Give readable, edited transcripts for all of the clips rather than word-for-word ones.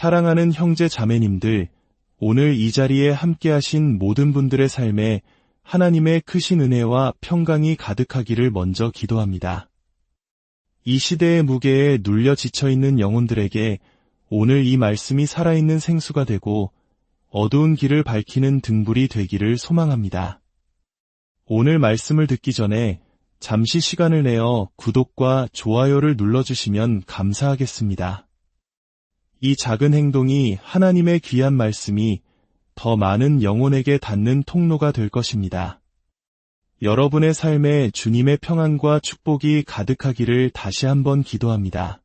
사랑하는 형제 자매님들, 오늘 이 자리에 함께하신 모든 분들의 삶에 하나님의 크신 은혜와 평강이 가득하기를 먼저 기도합니다. 이 시대의 무게에 눌려 지쳐있는 영혼들에게 오늘 이 말씀이 살아있는 생수가 되고 어두운 길을 밝히는 등불이 되기를 소망합니다. 오늘 말씀을 듣기 전에 잠시 시간을 내어 구독과 좋아요를 눌러주시면 감사하겠습니다. 이 작은 행동이 하나님의 귀한 말씀이 더 많은 영혼에게 닿는 통로가 될 것입니다. 여러분의 삶에 주님의 평안과 축복이 가득하기를 다시 한번 기도합니다.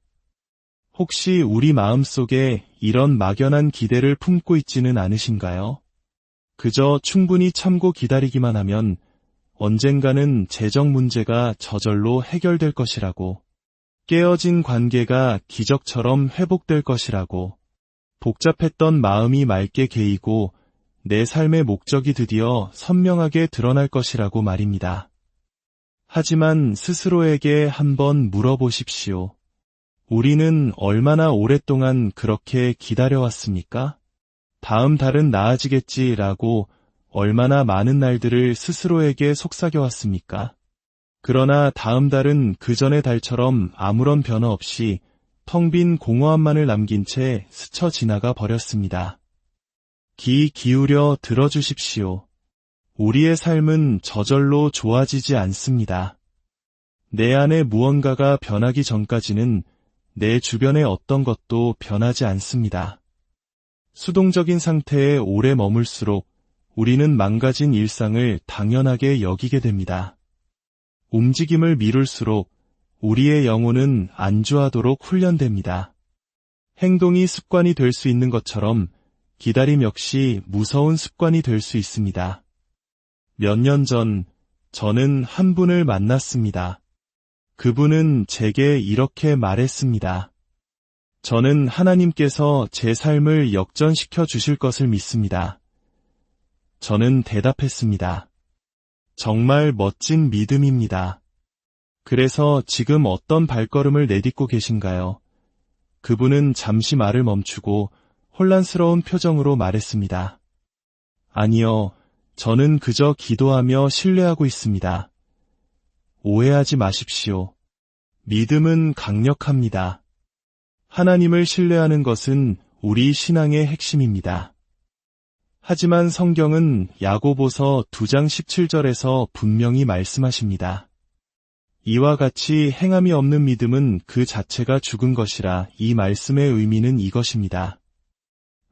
혹시 우리 마음속에 이런 막연한 기대를 품고 있지는 않으신가요? 그저 충분히 참고 기다리기만 하면 언젠가는 재정 문제가 저절로 해결될 것이라고, 깨어진 관계가 기적처럼 회복될 것이라고, 복잡했던 마음이 맑게 개이고 내 삶의 목적이 드디어 선명하게 드러날 것이라고 말입니다. 하지만 스스로에게 한번 물어보십시오. 우리는 얼마나 오랫동안 그렇게 기다려왔습니까? 다음 달은 나아지겠지라고 얼마나 많은 날들을 스스로에게 속삭여왔습니까? 그러나 다음 달은 그 전의 달처럼 아무런 변화 없이 텅 빈 공허함만을 남긴 채 스쳐 지나가 버렸습니다. 귀 기울여 들어주십시오. 우리의 삶은 저절로 좋아지지 않습니다. 내 안에 무언가가 변하기 전까지는 내 주변의 어떤 것도 변하지 않습니다. 수동적인 상태에 오래 머물수록 우리는 망가진 일상을 당연하게 여기게 됩니다. 움직임을 미룰수록 우리의 영혼은 안주하도록 훈련됩니다. 행동이 습관이 될 수 있는 것처럼 기다림 역시 무서운 습관이 될 수 있습니다. 몇 년 전 저는 한 분을 만났습니다. 그분은 제게 이렇게 말했습니다. 저는 하나님께서 제 삶을 역전시켜 주실 것을 믿습니다. 저는 대답했습니다. 정말 멋진 믿음입니다. 그래서 지금 어떤 발걸음을 내딛고 계신가요? 그분은 잠시 말을 멈추고 혼란스러운 표정으로 말했습니다. 아니요, 저는 그저 기도하며 신뢰하고 있습니다. 오해하지 마십시오. 믿음은 강력합니다. 하나님을 신뢰하는 것은 우리 신앙의 핵심입니다. 하지만 성경은 야고보서 2장 17절에서 분명히 말씀하십니다. 이와 같이 행함이 없는 믿음은 그 자체가 죽은 것이라. 이 말씀의 의미는 이것입니다.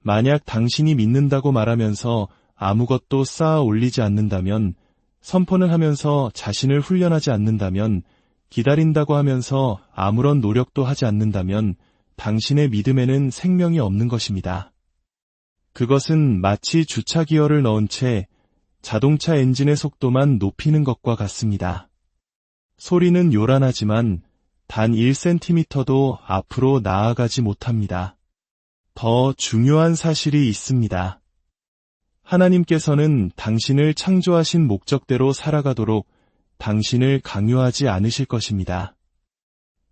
만약 당신이 믿는다고 말하면서 아무것도 쌓아 올리지 않는다면, 선포는 하면서 자신을 훈련하지 않는다면, 기다린다고 하면서 아무런 노력도 하지 않는다면 당신의 믿음에는 생명이 없는 것입니다. 그것은 마치 주차 기어를 넣은 채 자동차 엔진의 속도만 높이는 것과 같습니다. 소리는 요란하지만 단 1cm도 앞으로 나아가지 못합니다. 더 중요한 사실이 있습니다. 하나님께서는 당신을 창조하신 목적대로 살아가도록 당신을 강요하지 않으실 것입니다.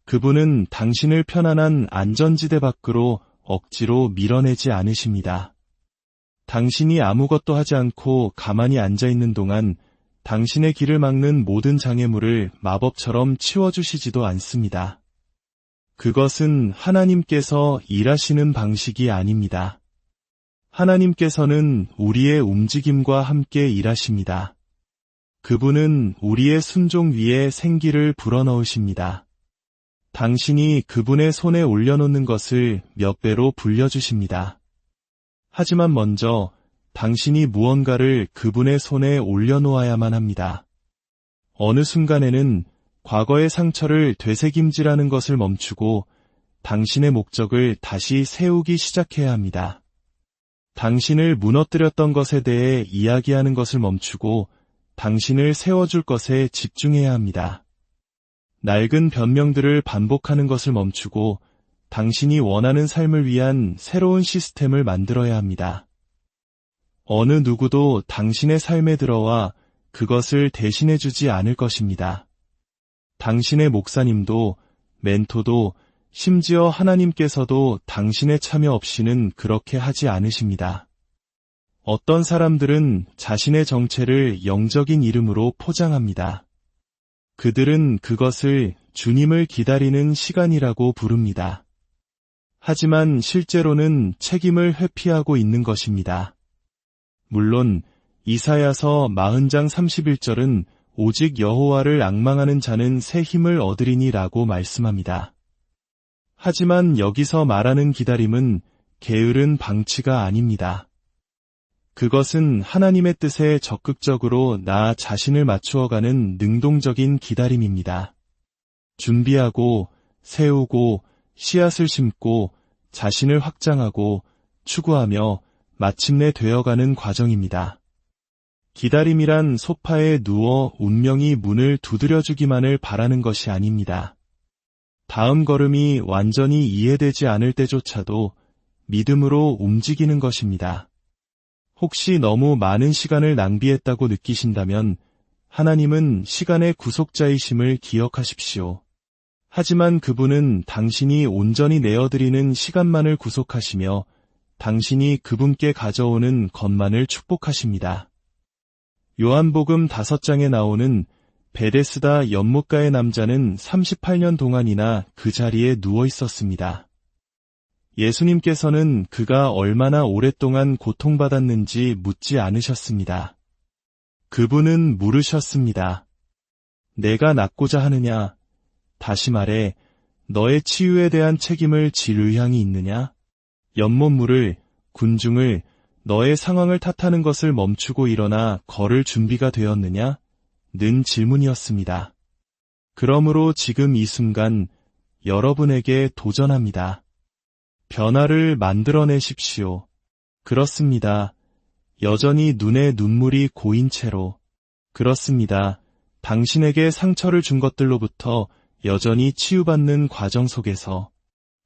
그분은 당신을 편안한 안전지대 밖으로 억지로 밀어내지 않으십니다. 당신이 아무것도 하지 않고 가만히 앉아있는 동안 당신의 길을 막는 모든 장애물을 마법처럼 치워주시지도 않습니다. 그것은 하나님께서 일하시는 방식이 아닙니다. 하나님께서는 우리의 움직임과 함께 일하십니다. 그분은 우리의 순종 위에 생기를 불어넣으십니다. 당신이 그분의 손에 올려놓는 것을 몇 배로 불려주십니다. 하지만 먼저 당신이 무언가를 그분의 손에 올려놓아야만 합니다. 어느 순간에는 과거의 상처를 되새김질하는 것을 멈추고 당신의 목적을 다시 세우기 시작해야 합니다. 당신을 무너뜨렸던 것에 대해 이야기하는 것을 멈추고 당신을 세워줄 것에 집중해야 합니다. 낡은 변명들을 반복하는 것을 멈추고 당신이 원하는 삶을 위한 새로운 시스템을 만들어야 합니다. 어느 누구도 당신의 삶에 들어와 그것을 대신해주지 않을 것입니다. 당신의 목사님도, 멘토도, 심지어 하나님께서도 당신의 참여 없이는 그렇게 하지 않으십니다. 어떤 사람들은 자신의 정체를 영적인 이름으로 포장합니다. 그들은 그것을 주님을 기다리는 시간이라고 부릅니다. 하지만 실제로는 책임을 회피하고 있는 것입니다. 물론 이사야서 40장 31절은 오직 여호와를 앙망하는 자는 새 힘을 얻으리니 라고 말씀합니다. 하지만 여기서 말하는 기다림은 게으른 방치가 아닙니다. 그것은 하나님의 뜻에 적극적으로 나 자신을 맞추어가는 능동적인 기다림입니다. 준비하고, 세우고, 씨앗을 심고, 자신을 확장하고, 추구하며 마침내 되어가는 과정입니다. 기다림이란 소파에 누워 운명이 문을 두드려주기만을 바라는 것이 아닙니다. 다음 걸음이 완전히 이해되지 않을 때조차도 믿음으로 움직이는 것입니다. 혹시 너무 많은 시간을 낭비했다고 느끼신다면 하나님은 시간의 구속자이심을 기억하십시오. 하지만 그분은 당신이 온전히 내어드리는 시간만을 구속하시며 당신이 그분께 가져오는 것만을 축복하십니다. 요한복음 5장에 나오는 베데스다 연못가의 남자는 38년 동안이나 그 자리에 누워 있었습니다. 예수님께서는 그가 얼마나 오랫동안 고통받았는지 묻지 않으셨습니다. 그분은 물으셨습니다. 내가 낫고자 하느냐? 다시 말해, 너의 치유에 대한 책임을 질 의향이 있느냐? 연못물을, 군중을, 너의 상황을 탓하는 것을 멈추고 일어나 걸을 준비가 되었느냐? 는 질문이었습니다. 그러므로 지금 이 순간 여러분에게 도전합니다. 변화를 만들어내십시오. 그렇습니다. 여전히 눈에 눈물이 고인 채로. 그렇습니다. 당신에게 상처를 준 것들로부터 여전히 치유받는 과정 속에서.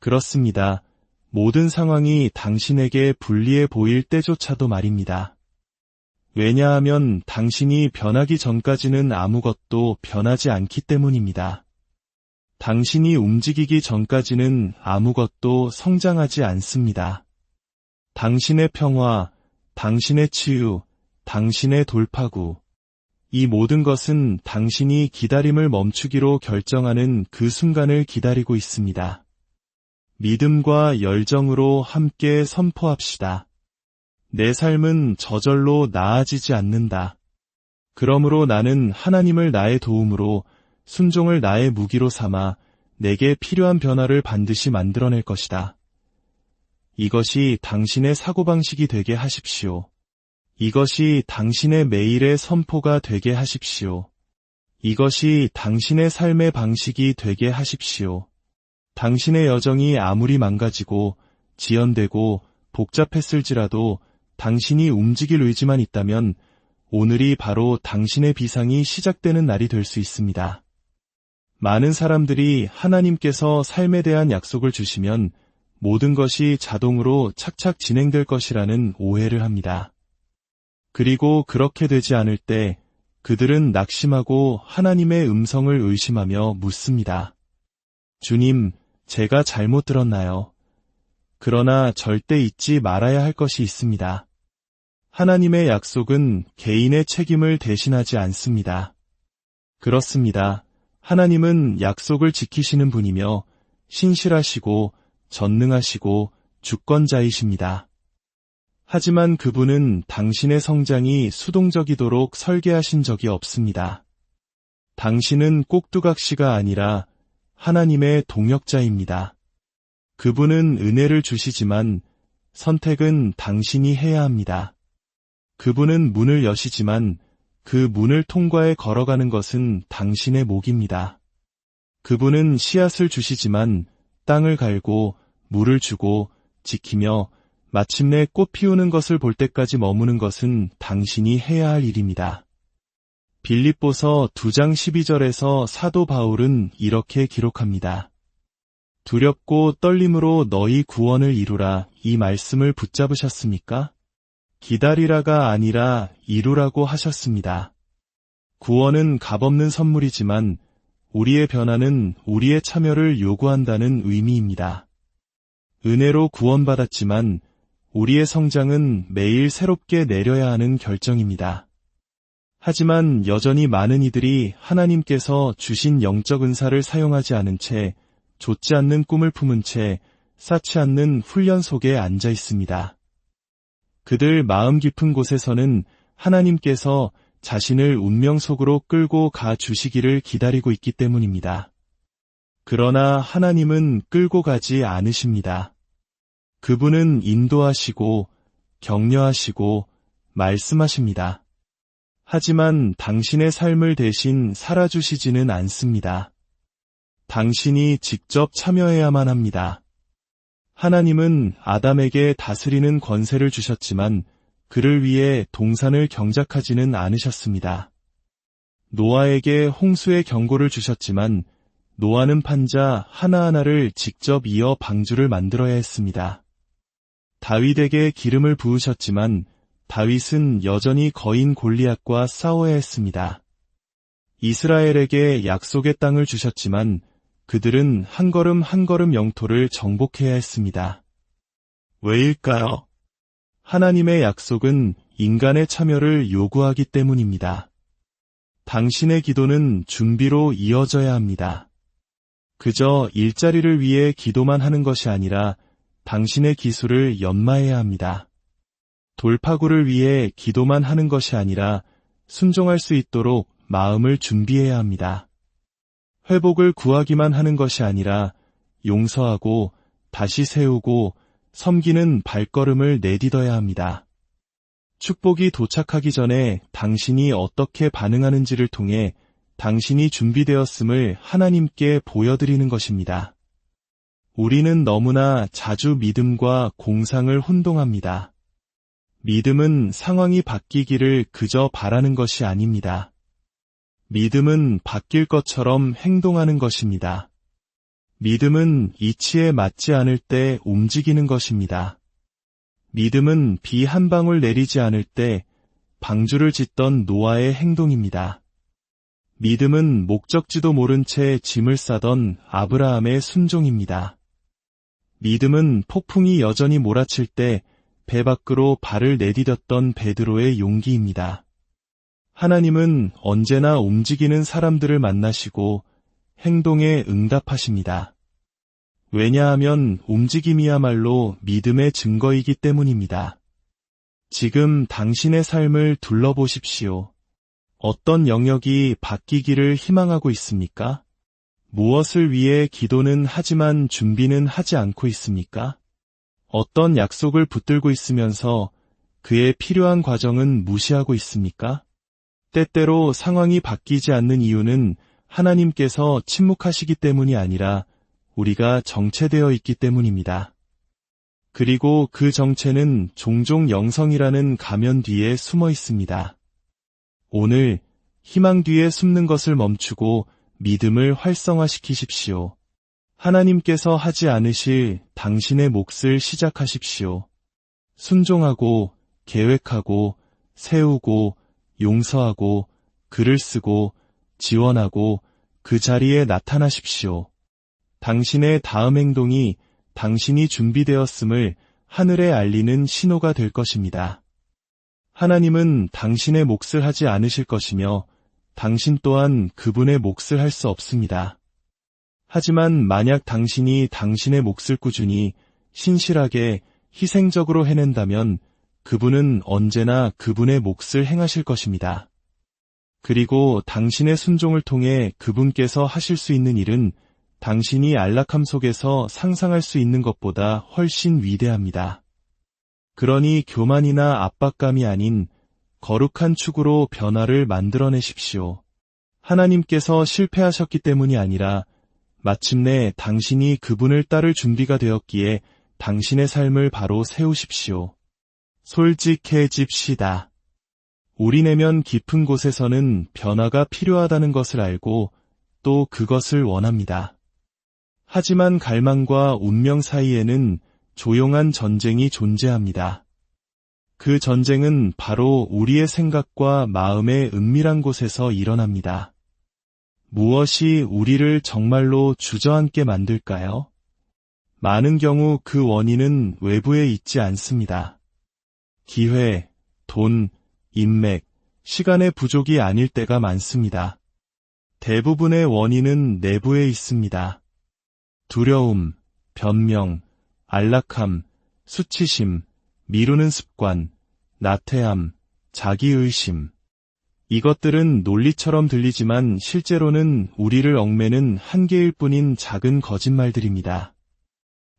그렇습니다. 모든 상황이 당신에게 불리해 보일 때조차도 말입니다. 왜냐하면 당신이 변하기 전까지는 아무것도 변하지 않기 때문입니다. 당신이 움직이기 전까지는 아무것도 성장하지 않습니다. 당신의 평화, 당신의 치유, 당신의 돌파구, 이 모든 것은 당신이 기다림을 멈추기로 결정하는 그 순간을 기다리고 있습니다. 믿음과 열정으로 함께 선포합시다. 내 삶은 저절로 나아지지 않는다. 그러므로 나는 하나님을 나의 도움으로, 순종을 나의 무기로 삼아 내게 필요한 변화를 반드시 만들어낼 것이다. 이것이 당신의 사고방식이 되게 하십시오. 이것이 당신의 매일의 선포가 되게 하십시오. 이것이 당신의 삶의 방식이 되게 하십시오. 당신의 여정이 아무리 망가지고 지연되고 복잡했을지라도 당신이 움직일 의지만 있다면 오늘이 바로 당신의 비상이 시작되는 날이 될 수 있습니다. 많은 사람들이 하나님께서 삶에 대한 약속을 주시면 모든 것이 자동으로 착착 진행될 것이라는 오해를 합니다. 그리고 그렇게 되지 않을 때 그들은 낙심하고 하나님의 음성을 의심하며 묻습니다. 주님, 제가 잘못 들었나요? 그러나 절대 잊지 말아야 할 것이 있습니다. 하나님의 약속은 개인의 책임을 대신하지 않습니다. 그렇습니다. 하나님은 약속을 지키시는 분이며 신실하시고 전능하시고 주권자이십니다. 하지만 그분은 당신의 성장이 수동적이도록 설계하신 적이 없습니다. 당신은 꼭두각시가 아니라 하나님의 동역자입니다. 그분은 은혜를 주시지만 선택은 당신이 해야 합니다. 그분은 문을 여시지만 그 문을 통과해 걸어가는 것은 당신의 몫입니다. 그분은 씨앗을 주시지만 땅을 갈고 물을 주고 지키며 마침내 꽃 피우는 것을 볼 때까지 머무는 것은 당신이 해야 할 일입니다. 빌립보서 2장 12절에서 사도 바울은 이렇게 기록합니다. 두렵고 떨림으로 너희 구원을 이루라, 이 말씀을 붙잡으셨습니까? 기다리라가 아니라 이루라고 하셨습니다. 구원은 값없는 선물이지만 우리의 변화는 우리의 참여를 요구한다는 의미입니다. 은혜로 구원받았지만 우리의 성장은 매일 새롭게 내려야 하는 결정입니다. 하지만 여전히 많은 이들이 하나님께서 주신 영적 은사를 사용하지 않은 채, 좇지 않는 꿈을 품은 채, 쌓지 않는 훈련 속에 앉아 있습니다. 그들 마음 깊은 곳에서는 하나님께서 자신을 운명 속으로 끌고 가 주시기를 기다리고 있기 때문입니다. 그러나 하나님은 끌고 가지 않으십니다. 그분은 인도하시고 격려하시고 말씀하십니다. 하지만 당신의 삶을 대신 살아주시지는 않습니다. 당신이 직접 참여해야만 합니다. 하나님은 아담에게 다스리는 권세를 주셨지만 그를 위해 동산을 경작하지는 않으셨습니다. 노아에게 홍수의 경고를 주셨지만 노아는 판자 하나하나를 직접 이어 방주를 만들어야 했습니다. 다윗에게 기름을 부으셨지만 다윗은 여전히 거인 골리앗과 싸워야 했습니다. 이스라엘에게 약속의 땅을 주셨지만 그들은 한 걸음 한 걸음 영토를 정복해야 했습니다. 왜일까요? 하나님의 약속은 인간의 참여를 요구하기 때문입니다. 당신의 기도는 준비로 이어져야 합니다. 그저 일자리를 위해 기도만 하는 것이 아니라 당신의 기술을 연마해야 합니다. 돌파구를 위해 기도만 하는 것이 아니라 순종할 수 있도록 마음을 준비해야 합니다. 회복을 구하기만 하는 것이 아니라 용서하고 다시 세우고 섬기는 발걸음을 내딛어야 합니다. 축복이 도착하기 전에 당신이 어떻게 반응하는지를 통해 당신이 준비되었음을 하나님께 보여드리는 것입니다. 우리는 너무나 자주 믿음과 공상을 혼동합니다. 믿음은 상황이 바뀌기를 그저 바라는 것이 아닙니다. 믿음은 바뀔 것처럼 행동하는 것입니다. 믿음은 이치에 맞지 않을 때 움직이는 것입니다. 믿음은 비 한 방울 내리지 않을 때 방주를 짓던 노아의 행동입니다. 믿음은 목적지도 모른 채 짐을 싸던 아브라함의 순종입니다. 믿음은 폭풍이 여전히 몰아칠 때 배 밖으로 발을 내디뎠던 베드로의 용기입니다. 하나님은 언제나 움직이는 사람들을 만나시고 행동에 응답하십니다. 왜냐하면 움직임이야말로 믿음의 증거이기 때문입니다. 지금 당신의 삶을 둘러보십시오. 어떤 영역이 바뀌기를 희망하고 있습니까? 무엇을 위해 기도는 하지만 준비는 하지 않고 있습니까? 어떤 약속을 붙들고 있으면서 그의 필요한 과정은 무시하고 있습니까? 때때로 상황이 바뀌지 않는 이유는 하나님께서 침묵하시기 때문이 아니라 우리가 정체되어 있기 때문입니다. 그리고 그 정체는 종종 영성이라는 가면 뒤에 숨어 있습니다. 오늘 희망 뒤에 숨는 것을 멈추고 믿음을 활성화시키십시오. 하나님께서 하지 않으실 당신의 몫을 시작하십시오. 순종하고 계획하고 세우고 용서하고 글을 쓰고 지원하고 그 자리에 나타나십시오. 당신의 다음 행동이 당신이 준비되었음을 하늘에 알리는 신호가 될 것입니다. 하나님은 당신의 몫을 하지 않으실 것이며 당신 또한 그분의 몫을 할 수 없습니다. 하지만 만약 당신이 당신의 몫을 꾸준히 신실하게 희생적으로 해낸다면 그분은 언제나 그분의 몫을 행하실 것입니다. 그리고 당신의 순종을 통해 그분께서 하실 수 있는 일은 당신이 안락함 속에서 상상할 수 있는 것보다 훨씬 위대합니다. 그러니 교만이나 압박감이 아닌 거룩한 축으로 변화를 만들어내십시오. 하나님께서 실패하셨기 때문이 아니라 마침내 당신이 그분을 따를 준비가 되었기에 당신의 삶을 바로 세우십시오. 솔직해집시다. 우리 내면 깊은 곳에서는 변화가 필요하다는 것을 알고 또 그것을 원합니다. 하지만 갈망과 운명 사이에는 조용한 전쟁이 존재합니다. 그 전쟁은 바로 우리의 생각과 마음의 은밀한 곳에서 일어납니다. 무엇이 우리를 정말로 주저앉게 만들까요? 많은 경우 그 원인은 외부에 있지 않습니다. 기회, 돈, 인맥, 시간의 부족이 아닐 때가 많습니다. 대부분의 원인은 내부에 있습니다. 두려움, 변명, 안락함, 수치심, 미루는 습관, 나태함, 자기의심. 이것들은 논리처럼 들리지만 실제로는 우리를 얽매는 한계일 뿐인 작은 거짓말들입니다.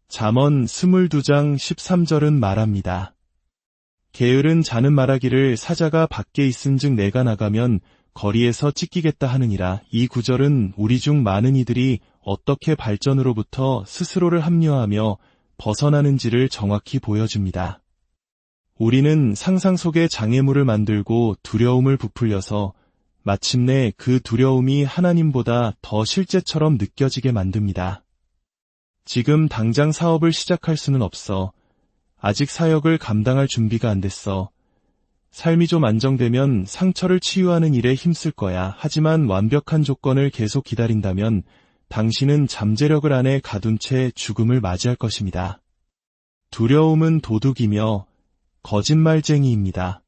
잠언 22장 13절은 말합니다. 게으른 자는 말하기를 사자가 밖에 있은즉 내가 나가면 거리에서 찢기겠다 하느니라. 이 구절은 우리 중 많은 이들이 어떻게 발전으로부터 스스로를 합리화하며 벗어나는지를 정확히 보여줍니다. 우리는 상상 속에 장애물을 만들고 두려움을 부풀려서 마침내 그 두려움이 하나님보다 더 실제처럼 느껴지게 만듭니다. 지금 당장 사업을 시작할 수는 없어. 아직 사역을 감당할 준비가 안 됐어. 삶이 좀 안정되면 상처를 치유하는 일에 힘쓸 거야. 하지만 완벽한 조건을 계속 기다린다면 당신은 잠재력을 안에 가둔 채 죽음을 맞이할 것입니다. 두려움은 도둑이며 거짓말쟁이입니다.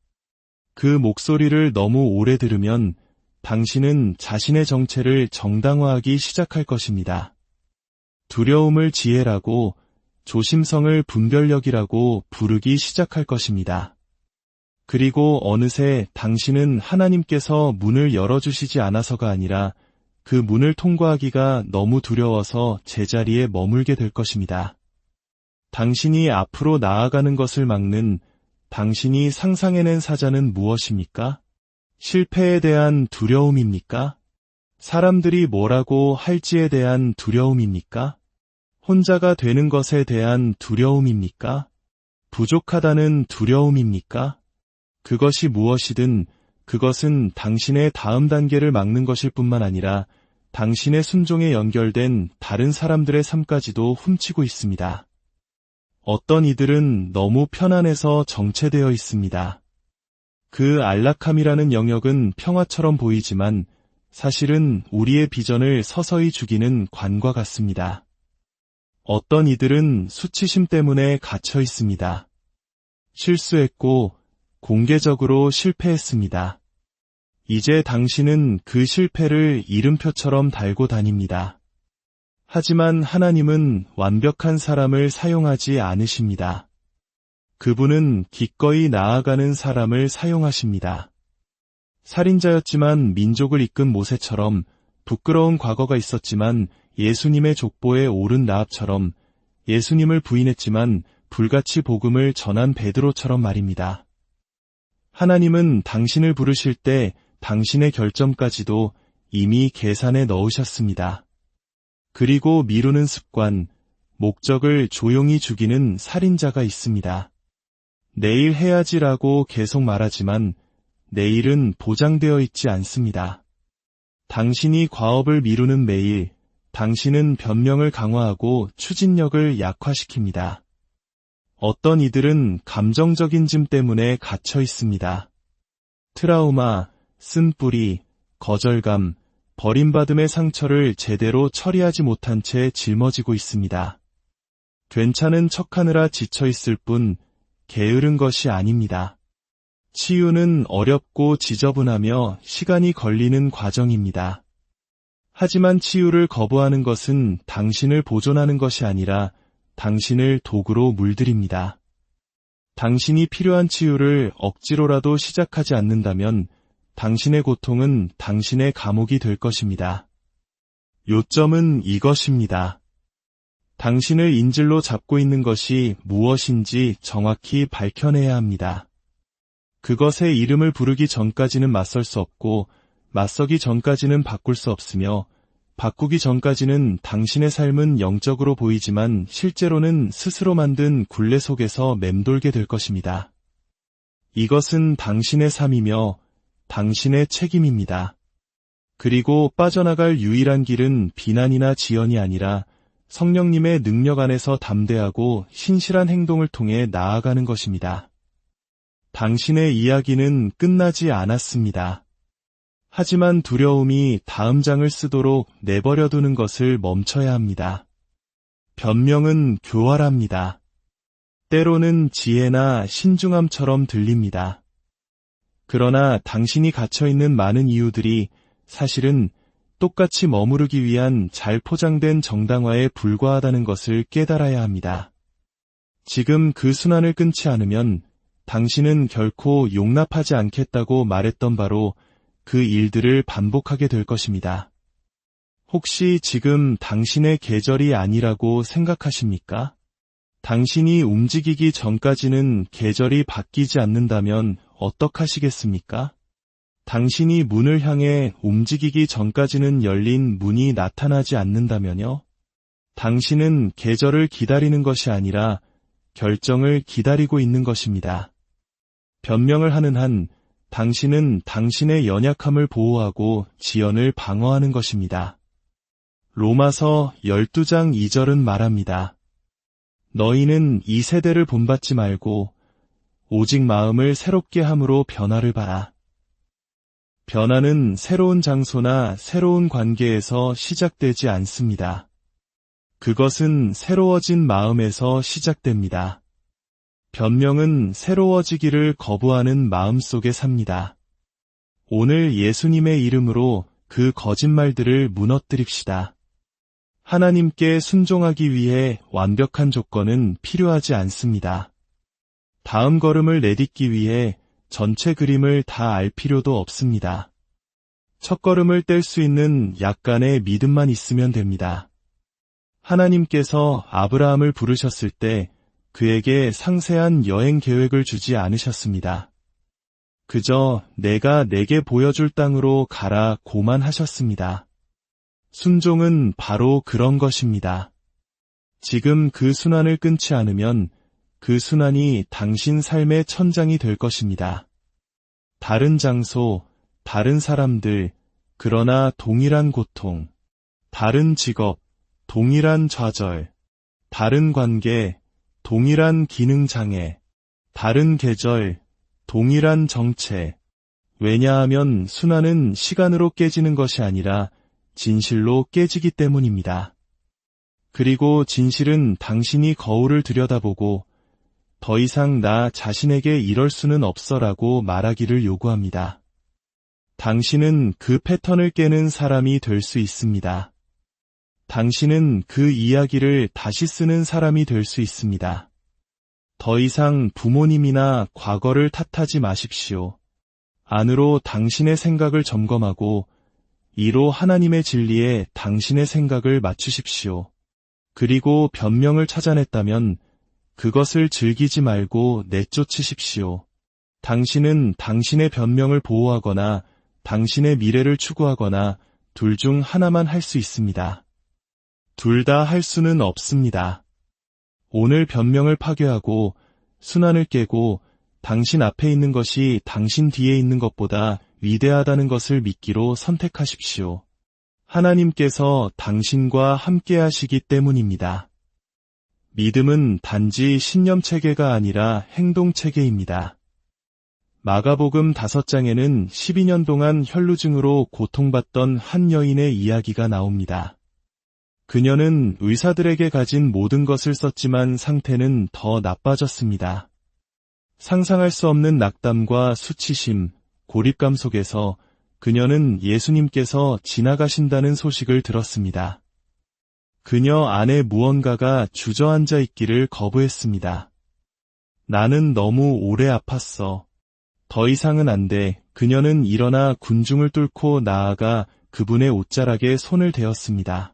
그 목소리를 너무 오래 들으면 당신은 자신의 정체를 정당화하기 시작할 것입니다. 두려움을 지혜라고, 조심성을 분별력이라고 부르기 시작할 것입니다. 그리고 어느새 당신은 하나님께서 문을 열어주시지 않아서가 아니라 그 문을 통과하기가 너무 두려워서 제자리에 머물게 될 것입니다. 당신이 앞으로 나아가는 것을 막는 당신이 상상해낸 사자는 무엇입니까? 실패에 대한 두려움입니까? 사람들이 뭐라고 할지에 대한 두려움입니까? 혼자가 되는 것에 대한 두려움입니까? 부족하다는 두려움입니까? 그것이 무엇이든 그것은 당신의 다음 단계를 막는 것일 뿐만 아니라 당신의 순종에 연결된 다른 사람들의 삶까지도 훔치고 있습니다. 어떤 이들은 너무 편안해서 정체되어 있습니다. 그 안락함이라는 영역은 평화처럼 보이지만 사실은 우리의 비전을 서서히 죽이는 관과 같습니다. 어떤 이들은 수치심 때문에 갇혀 있습니다. 실수했고 공개적으로 실패했습니다. 이제 당신은 그 실패를 이름표처럼 달고 다닙니다. 하지만 하나님은 완벽한 사람을 사용하지 않으십니다. 그분은 기꺼이 나아가는 사람을 사용하십니다. 살인자였지만 민족을 이끈 모세처럼, 부끄러운 과거가 있었지만 예수님의 족보에 오른 라합처럼, 예수님을 부인했지만 불같이 복음을 전한 베드로처럼 말입니다. 하나님은 당신을 부르실 때 당신의 결점까지도 이미 계산에 넣으셨습니다. 그리고 미루는 습관, 목적을 조용히 죽이는 살인자가 있습니다. 내일 해야지라고 계속 말하지만 내일은 보장되어 있지 않습니다. 당신이 과업을 미루는 매일, 당신은 변명을 강화하고 추진력을 약화시킵니다. 어떤 이들은 감정적인 짐 때문에 갇혀 있습니다. 트라우마, 쓴뿌리, 거절감, 버림받음의 상처를 제대로 처리하지 못한 채 짊어지고 있습니다. 괜찮은 척하느라 지쳐 있을 뿐 게으른 것이 아닙니다. 치유는 어렵고 지저분하며 시간이 걸리는 과정입니다. 하지만 치유를 거부하는 것은 당신을 보존하는 것이 아니라 당신을 도구로 물들입니다. 당신이 필요한 치유를 억지로라도 시작하지 않는다면 당신의 고통은 당신의 감옥이 될 것입니다. 요점은 이것입니다. 당신을 인질로 잡고 있는 것이 무엇인지 정확히 밝혀내야 합니다. 그것의 이름을 부르기 전까지는 맞설 수 없고 맞서기 전까지는 바꿀 수 없으며 바꾸기 전까지는 당신의 삶은 영적으로 보이지만 실제로는 스스로 만든 굴레 속에서 맴돌게 될 것입니다. 이것은 당신의 삶이며 당신의 책임입니다. 그리고 빠져나갈 유일한 길은 비난이나 지연이 아니라 성령님의 능력 안에서 담대하고 신실한 행동을 통해 나아가는 것입니다. 당신의 이야기는 끝나지 않았습니다. 하지만 두려움이 다음 장을 쓰도록 내버려두는 것을 멈춰야 합니다. 변명은 교활합니다. 때로는 지혜나 신중함처럼 들립니다. 그러나 당신이 갇혀있는 많은 이유들이 사실은 똑같이 머무르기 위한 잘 포장된 정당화에 불과하다는 것을 깨달아야 합니다. 지금 그 순환을 끊지 않으면 당신은 결코 용납하지 않겠다고 말했던 바로 그 일들을 반복하게 될 것입니다. 혹시 지금 당신의 계절이 아니라고 생각하십니까? 당신이 움직이기 전까지는 계절이 바뀌지 않는다면 어떡하시겠습니까? 당신이 문을 향해 움직이기 전까지는 열린 문이 나타나지 않는다면요? 당신은 계절을 기다리는 것이 아니라 결정을 기다리고 있는 것입니다. 변명을 하는 한 당신은 당신의 연약함을 보호하고 지연을 방어하는 것입니다. 로마서 12장 2절은 말합니다. 너희는 이 세대를 본받지 말고 오직 마음을 새롭게 함으로 변화를 봐라. 변화는 새로운 장소나 새로운 관계에서 시작되지 않습니다. 그것은 새로워진 마음에서 시작됩니다. 변명은 새로워지기를 거부하는 마음 속에 삽니다. 오늘 예수님의 이름으로 그 거짓말들을 무너뜨립시다. 하나님께 순종하기 위해 완벽한 조건은 필요하지 않습니다. 다음 걸음을 내딛기 위해 전체 그림을 다 알 필요도 없습니다. 첫 걸음을 뗄 수 있는 약간의 믿음만 있으면 됩니다. 하나님께서 아브라함을 부르셨을 때 그에게 상세한 여행 계획을 주지 않으셨습니다. 그저 내가 내게 보여줄 땅으로 가라고만 하셨습니다. 순종은 바로 그런 것입니다. 지금 그 순환을 끊지 않으면 그 순환이 당신 삶의 천장이 될 것입니다. 다른 장소, 다른 사람들, 그러나 동일한 고통, 다른 직업, 동일한 좌절, 다른 관계, 동일한 기능 장애, 다른 계절, 동일한 정체. 왜냐하면 순환은 시간으로 깨지는 것이 아니라 진실로 깨지기 때문입니다. 그리고 진실은 당신이 거울을 들여다보고 더 이상 나 자신에게 이럴 수는 없어라고 말하기를 요구합니다. 당신은 그 패턴을 깨는 사람이 될 수 있습니다. 당신은 그 이야기를 다시 쓰는 사람이 될 수 있습니다. 더 이상 부모님이나 과거를 탓하지 마십시오. 안으로 당신의 생각을 점검하고 이로 하나님의 진리에 당신의 생각을 맞추십시오. 그리고 변명을 찾아냈다면 그것을 즐기지 말고 내쫓으십시오. 당신은 당신의 변명을 보호하거나 당신의 미래를 추구하거나 둘 중 하나만 할 수 있습니다. 둘 다 할 수는 없습니다. 오늘 변명을 파괴하고 순환을 깨고 당신 앞에 있는 것이 당신 뒤에 있는 것보다 위대하다는 것을 믿기로 선택하십시오. 하나님께서 당신과 함께 하시기 때문입니다. 믿음은 단지 신념체계가 아니라 행동체계입니다. 마가복음 5장에는 12년 동안 혈루증으로 고통받던 한 여인의 이야기가 나옵니다. 그녀는 의사들에게 가진 모든 것을 썼지만 상태는 더 나빠졌습니다. 상상할 수 없는 낙담과 수치심, 고립감 속에서 그녀는 예수님께서 지나가신다는 소식을 들었습니다. 그녀 안에 무언가가 주저앉아 있기를 거부했습니다. 나는 너무 오래 아팠어. 더 이상은 안 돼. 그녀는 일어나 군중을 뚫고 나아가 그분의 옷자락에 손을 대었습니다.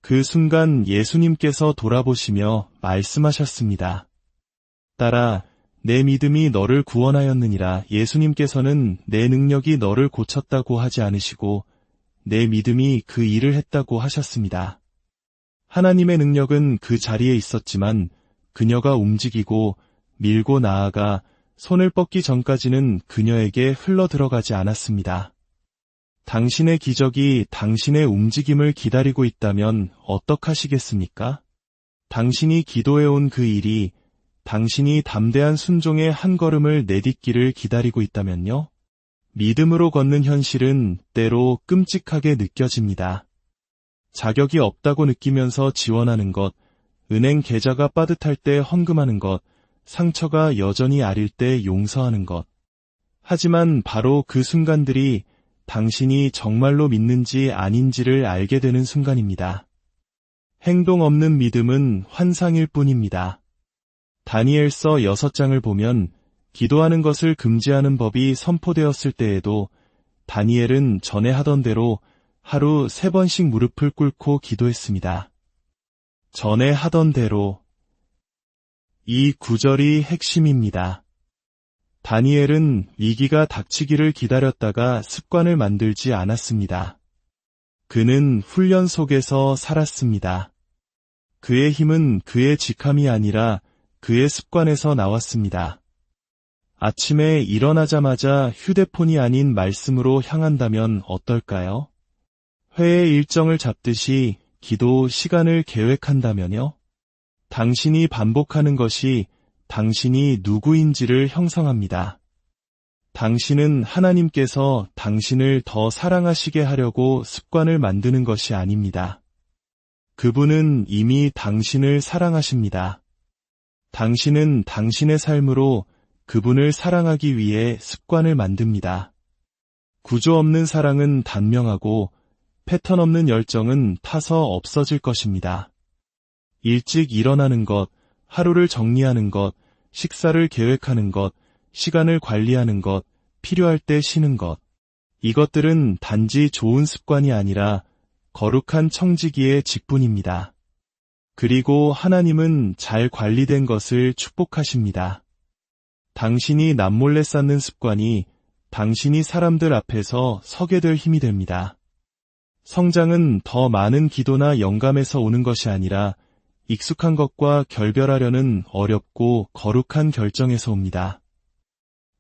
그 순간 예수님께서 돌아보시며 말씀하셨습니다. 딸아, 내 믿음이 너를 구원하였느니라. 예수님께서는 내 능력이 너를 고쳤다고 하지 않으시고 내 믿음이 그 일을 했다고 하셨습니다. 하나님의 능력은 그 자리에 있었지만 그녀가 움직이고 밀고 나아가 손을 뻗기 전까지는 그녀에게 흘러들어가지 않았습니다. 당신의 기적이 당신의 움직임을 기다리고 있다면 어떡하시겠습니까? 당신이 기도해온 그 일이 당신이 담대한 순종의 한 걸음을 내딛기를 기다리고 있다면요? 믿음으로 걷는 현실은 때로 끔찍하게 느껴집니다. 자격이 없다고 느끼면서 지원하는 것, 은행 계좌가 빠듯할 때 헌금하는 것, 상처가 여전히 아릴 때 용서하는 것. 하지만 바로 그 순간들이 당신이 정말로 믿는지 아닌지를 알게 되는 순간입니다. 행동 없는 믿음은 환상일 뿐입니다. 다니엘서 6장을 보면 기도하는 것을 금지하는 법이 선포되었을 때에도 다니엘은 전에 하던 대로 하루 3번씩 무릎을 꿇고 기도했습니다. 전에 하던 대로. 이 구절이 핵심입니다. 다니엘은 위기가 닥치기를 기다렸다가 습관을 만들지 않았습니다. 그는 훈련 속에서 살았습니다. 그의 힘은 그의 직함이 아니라 그의 습관에서 나왔습니다. 아침에 일어나자마자 휴대폰이 아닌 말씀으로 향한다면 어떨까요? 회의 일정을 잡듯이 기도 시간을 계획한다면요? 당신이 반복하는 것이 당신이 누구인지를 형성합니다. 당신은 하나님께서 당신을 더 사랑하시게 하려고 습관을 만드는 것이 아닙니다. 그분은 이미 당신을 사랑하십니다. 당신은 당신의 삶으로 그분을 사랑하기 위해 습관을 만듭니다. 구조 없는 사랑은 단명하고 패턴 없는 열정은 타서 없어질 것입니다. 일찍 일어나는 것, 하루를 정리하는 것, 식사를 계획하는 것, 시간을 관리하는 것, 필요할 때 쉬는 것. 이것들은 단지 좋은 습관이 아니라 거룩한 청지기의 직분입니다. 그리고 하나님은 잘 관리된 것을 축복하십니다. 당신이 남몰래 쌓는 습관이 당신이 사람들 앞에서 서게 될 힘이 됩니다. 성장은 더 많은 기도나 영감에서 오는 것이 아니라 익숙한 것과 결별하려는 어렵고 거룩한 결정에서 옵니다.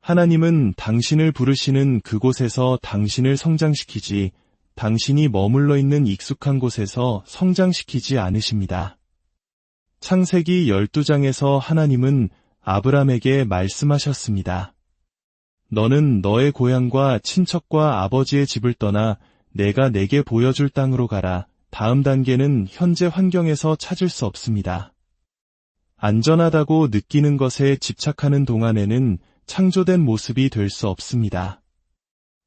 하나님은 당신을 부르시는 그곳에서 당신을 성장시키지 당신이 머물러 있는 익숙한 곳에서 성장시키지 않으십니다. 창세기 12장에서 하나님은 아브람에게 말씀하셨습니다. 너는 너의 고향과 친척과 아버지의 집을 떠나 내가 내게 보여줄 땅으로 가라. 다음 단계는 현재 환경에서 찾을 수 없습니다. 안전하다고 느끼는 것에 집착하는 동안에는 창조된 모습이 될 수 없습니다.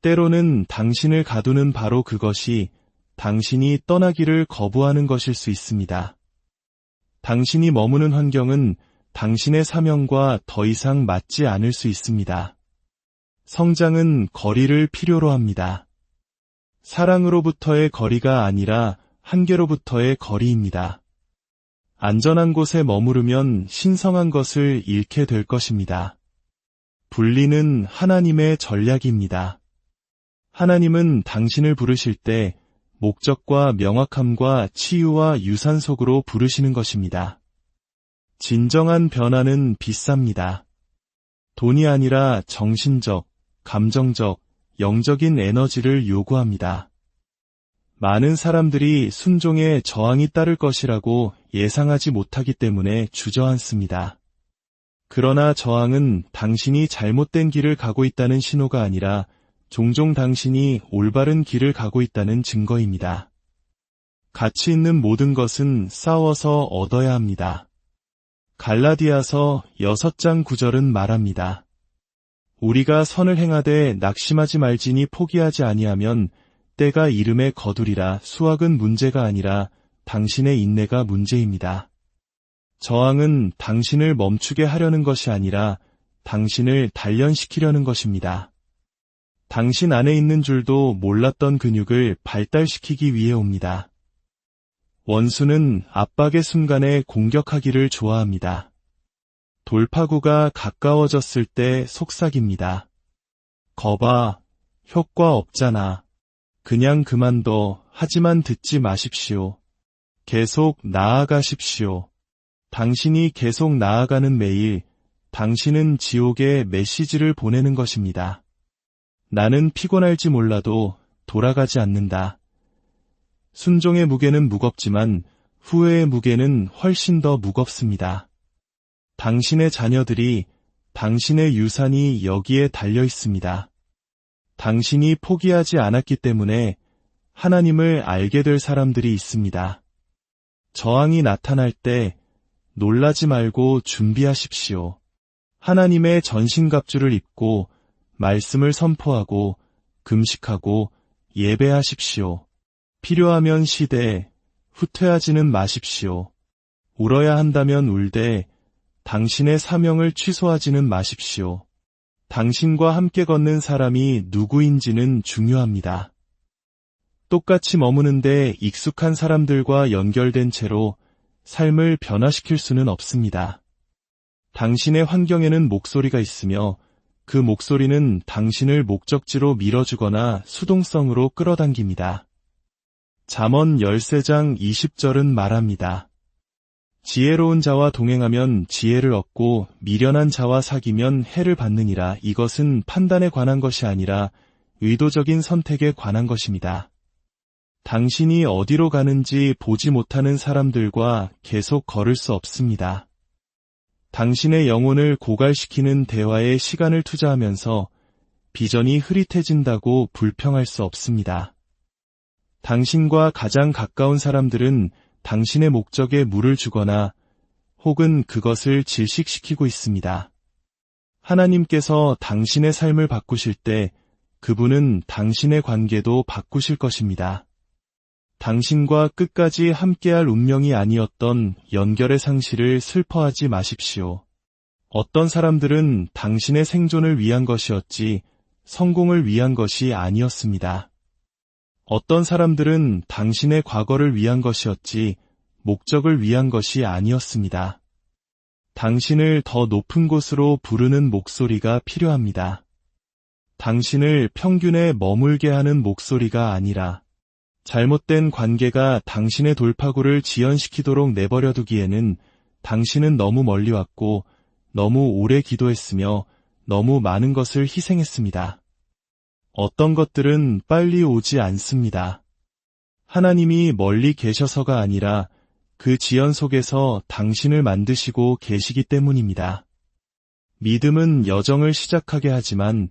때로는 당신을 가두는 바로 그것이 당신이 떠나기를 거부하는 것일 수 있습니다. 당신이 머무는 환경은 당신의 사명과 더 이상 맞지 않을 수 있습니다. 성장은 거리를 필요로 합니다. 사랑으로부터의 거리가 아니라 한계로부터의 거리입니다. 안전한 곳에 머무르면 신성한 것을 잃게 될 것입니다. 분리는 하나님의 전략입니다. 하나님은 당신을 부르실 때 목적과 명확함과 치유와 유산 속으로 부르시는 것입니다. 진정한 변화는 비쌉니다. 돈이 아니라 정신적, 감정적, 영적인 에너지를 요구합니다. 많은 사람들이 순종에 저항이 따를 것이라고 예상하지 못하기 때문에 주저앉습니다. 그러나 저항은 당신이 잘못된 길을 가고 있다는 신호가 아니라 종종 당신이 올바른 길을 가고 있다는 증거입니다. 가치 있는 모든 것은 싸워서 얻어야 합니다. 갈라디아서 6장 9절은 말합니다. 우리가 선을 행하되 낙심하지 말지니 포기하지 아니하면 때가 이름에 거두리라. 수확은 문제가 아니라 당신의 인내가 문제입니다. 저항은 당신을 멈추게 하려는 것이 아니라 당신을 단련시키려는 것입니다. 당신 안에 있는 줄도 몰랐던 근육을 발달시키기 위해 옵니다. 원수는 압박의 순간에 공격하기를 좋아합니다. 돌파구가 가까워졌을 때 속삭입니다. 거봐, 효과 없잖아. 그냥 그만둬. 하지만 듣지 마십시오. 계속 나아가십시오. 당신이 계속 나아가는 매일, 당신은 지옥에 메시지를 보내는 것입니다. 나는 피곤할지 몰라도 돌아가지 않는다. 순종의 무게는 무겁지만 후회의 무게는 훨씬 더 무겁습니다. 당신의 자녀들이, 당신의 유산이 여기에 달려 있습니다. 당신이 포기하지 않았기 때문에 하나님을 알게 될 사람들이 있습니다. 저항이 나타날 때 놀라지 말고 준비하십시오. 하나님의 전신갑주를 입고 말씀을 선포하고 금식하고 예배하십시오. 필요하면 쉬되 후퇴하지는 마십시오. 울어야 한다면 울되 당신의 사명을 취소하지는 마십시오. 당신과 함께 걷는 사람이 누구인지는 중요합니다. 똑같이 머무는데 익숙한 사람들과 연결된 채로 삶을 변화시킬 수는 없습니다. 당신의 환경에는 목소리가 있으며 그 목소리는 당신을 목적지로 밀어주거나 수동성으로 끌어당깁니다. 잠언 13장 20절은 말합니다. 지혜로운 자와 동행하면 지혜를 얻고 미련한 자와 사귀면 해를 받느니라. 이것은 판단에 관한 것이 아니라 의도적인 선택에 관한 것입니다. 당신이 어디로 가는지 보지 못하는 사람들과 계속 걸을 수 없습니다. 당신의 영혼을 고갈시키는 대화에 시간을 투자하면서 비전이 흐릿해진다고 불평할 수 없습니다. 당신과 가장 가까운 사람들은 당신의 목적에 물을 주거나 혹은 그것을 질식시키고 있습니다. 하나님께서 당신의 삶을 바꾸실 때 그분은 당신의 관계도 바꾸실 것입니다. 당신과 끝까지 함께할 운명이 아니었던 연결의 상실을 슬퍼하지 마십시오. 어떤 사람들은 당신의 생존을 위한 것이었지 성공을 위한 것이 아니었습니다. 어떤 사람들은 당신의 과거를 위한 것이었지 목적을 위한 것이 아니었습니다. 당신을 더 높은 곳으로 부르는 목소리가 필요합니다. 당신을 평균에 머물게 하는 목소리가 아니라 잘못된 관계가 당신의 돌파구를 지연시키도록 내버려두기에는 당신은 너무 멀리 왔고 너무 오래 기도했으며 너무 많은 것을 희생했습니다. 어떤 것들은 빨리 오지 않습니다. 하나님이 멀리 계셔서가 아니라 그 지연 속에서 당신을 만드시고 계시기 때문입니다. 믿음은 여정을 시작하게 하지만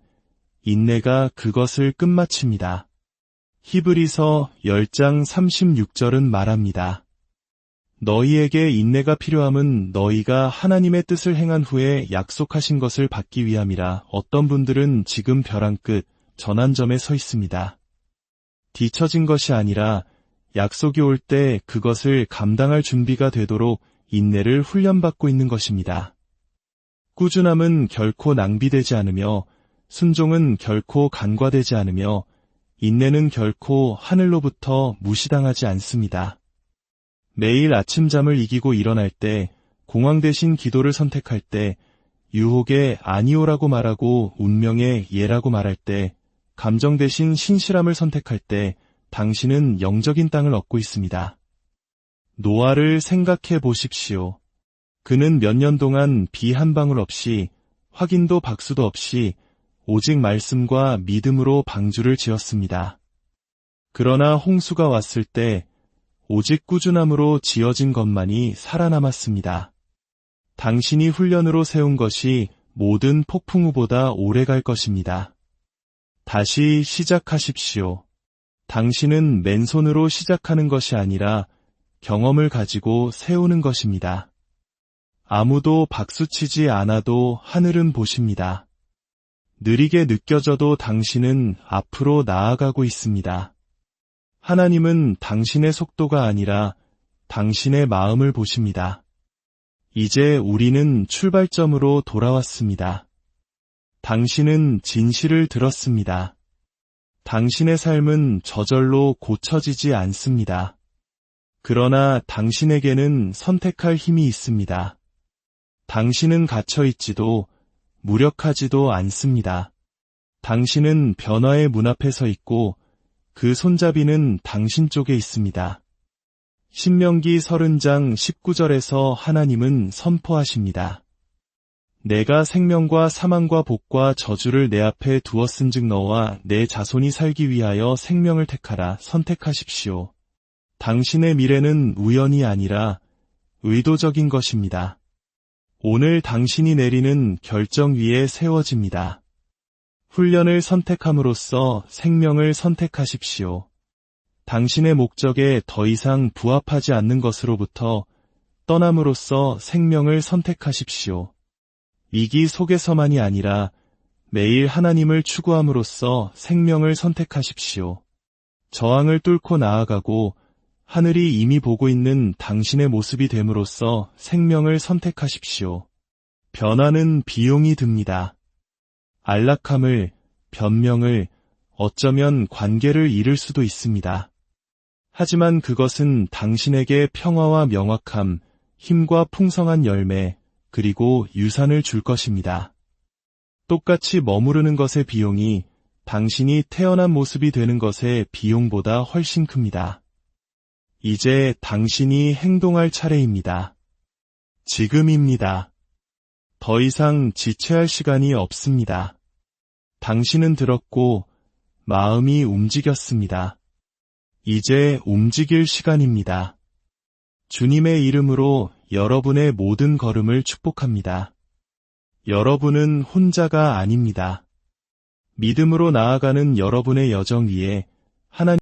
인내가 그것을 끝마칩니다. 히브리서 10장 36절은 말합니다. 너희에게 인내가 필요함은 너희가 하나님의 뜻을 행한 후에 약속하신 것을 받기 위함이라. 어떤 분들은 지금 벼랑 끝, 전환점에 서 있습니다. 뒤처진 것이 아니라 약속이 올 때 그것을 감당할 준비가 되도록 인내를 훈련받고 있는 것입니다. 꾸준함은 결코 낭비되지 않으며 순종은 결코 간과되지 않으며 인내는 결코 하늘로부터 무시당하지 않습니다. 매일 아침잠을 이기고 일어날 때, 공황 대신 기도를 선택할 때, 유혹에 아니오라고 말하고 운명에 예라고 말할 때, 감정 대신 신실함을 선택할 때 당신은 영적인 땅을 얻고 있습니다. 노아를 생각해 보십시오. 그는 몇 년 동안 비 한 방울 없이 확인도 박수도 없이 오직 말씀과 믿음으로 방주를 지었습니다. 그러나 홍수가 왔을 때 오직 꾸준함으로 지어진 것만이 살아남았습니다. 당신이 훈련으로 세운 것이 모든 폭풍우보다 오래 갈 것입니다. 다시 시작하십시오. 당신은 맨손으로 시작하는 것이 아니라 경험을 가지고 세우는 것입니다. 아무도 박수치지 않아도 하늘은 보십니다. 느리게 느껴져도 당신은 앞으로 나아가고 있습니다. 하나님은 당신의 속도가 아니라 당신의 마음을 보십니다. 이제 우리는 출발점으로 돌아왔습니다. 당신은 진실을 들었습니다. 당신의 삶은 저절로 고쳐지지 않습니다. 그러나 당신에게는 선택할 힘이 있습니다. 당신은 갇혀있지도 무력하지도 않습니다. 당신은 변화의 문 앞에 서 있고 그 손잡이는 당신 쪽에 있습니다. 신명기 30장 19절에서 하나님은 선포하십니다. 내가 생명과 사망과 복과 저주를 내 앞에 두었은즉 너와 내 자손이 살기 위하여 생명을 택하라. 선택하십시오. 당신의 미래는 우연이 아니라 의도적인 것입니다. 오늘 당신이 내리는 결정 위에 세워집니다. 훈련을 선택함으로써 생명을 선택하십시오. 당신의 목적에 더 이상 부합하지 않는 것으로부터 떠남으로써 생명을 선택하십시오. 위기 속에서만이 아니라 매일 하나님을 추구함으로써 생명을 선택하십시오. 저항을 뚫고 나아가고 하늘이 이미 보고 있는 당신의 모습이 됨으로써 생명을 선택하십시오. 변화는 비용이 듭니다. 안락함을, 변명을, 어쩌면 관계를 잃을 수도 있습니다. 하지만 그것은 당신에게 평화와 명확함, 힘과 풍성한 열매, 그리고 유산을 줄 것입니다. 똑같이 머무르는 것의 비용이 당신이 태어난 모습이 되는 것의 비용보다 훨씬 큽니다. 이제 당신이 행동할 차례입니다. 지금입니다. 더 이상 지체할 시간이 없습니다. 당신은 들었고 마음이 움직였습니다. 이제 움직일 시간입니다. 주님의 이름으로 여러분의 모든 걸음을 축복합니다. 여러분은 혼자가 아닙니다. 믿음으로 나아가는 여러분의 여정 위에 하나님